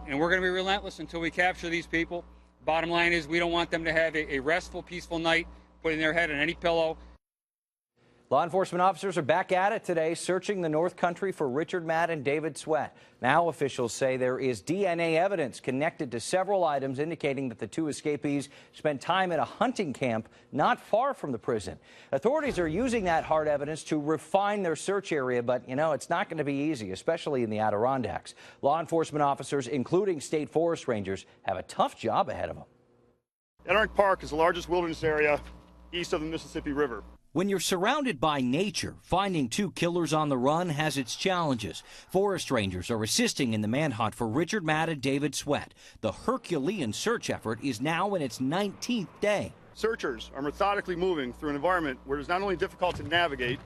and we're going to be relentless until we capture these people. Bottom line is we don't want them to have a restful, peaceful night, putting their head on any pillow. Law enforcement officers are back at it today, searching the North Country for Richard Matt and David Swath. Now officials say there is DNA evidence connected to several items indicating that the two escapees spent time at a hunting camp not far from the prison. Authorities are using that hard evidence to refine their search area, but, you know, it's not going to be easy, especially in the Adirondacks. Law enforcement officers, including state forest rangers, have a tough job ahead of them. Adirondack Park is the largest wilderness area east of the Mississippi River. When you're surrounded by nature, finding two killers on the run has its challenges. Forest rangers are assisting in the manhunt for Richard Matt and David Swath. The herculean search effort is now in its 19th day. Searchers are methodically moving through an environment where it's not only difficult to navigate,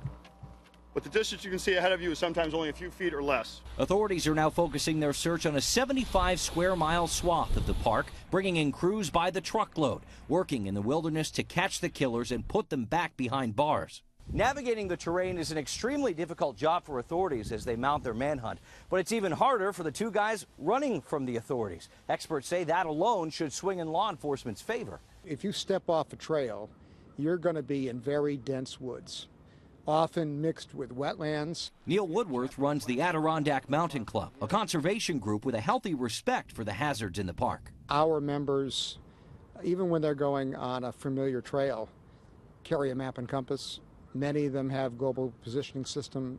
but the distance you can see ahead of you is sometimes only a few feet or less. Authorities are now focusing their search on a 75-square-mile swath of the park, bringing in crews by the truckload, working in the wilderness to catch the killers and put them back behind bars. Navigating the terrain is an extremely difficult job for authorities as they mount their manhunt, but it's even harder for the two guys running from the authorities. Experts say that alone should swing in law enforcement's favor. If you step off a trail, you're going to be in very dense woods, often mixed with wetlands. Neil Woodworth runs the Adirondack Mountain Club, a conservation group with a healthy respect for the hazards in the park. Our members, even when they're going on a familiar trail, carry a map and compass. Many of them have global positioning system,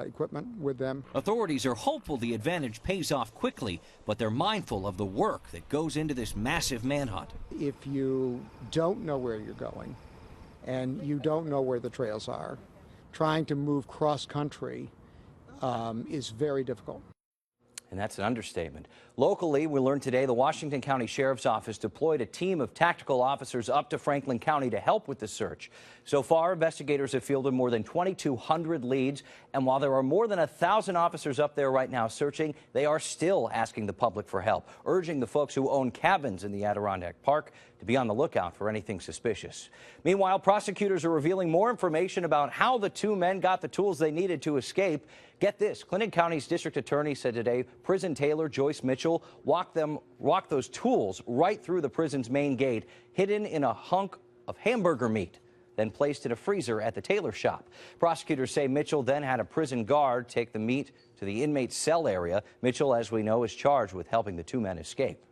equipment with them. Authorities are hopeful the advantage pays off quickly, but they're mindful of the work that goes into this massive manhunt. If you don't know where you're going, and you don't know where the trails are, trying to move cross-country is very difficult. And that's an understatement. Locally, we learned today the Washington County Sheriff's Office deployed a team of tactical officers up to Franklin County to help with the search. So far, investigators have fielded more than 2,200 leads, and while there are more than 1,000 officers up there right now searching, they are still asking the public for help, urging the folks who own cabins in the Adirondack Park to be on the lookout for anything suspicious. Meanwhile, prosecutors are revealing more information about how the two men got the tools they needed to escape. Get this, Clinton County's district attorney said today prison tailor Joyce Mitchell walked those tools right through the prison's main gate, hidden in a hunk of hamburger meat, then placed in a freezer at the tailor shop. Prosecutors say Mitchell then had a prison guard take the meat to the inmate cell area. Mitchell, as we know, is charged with helping the two men escape.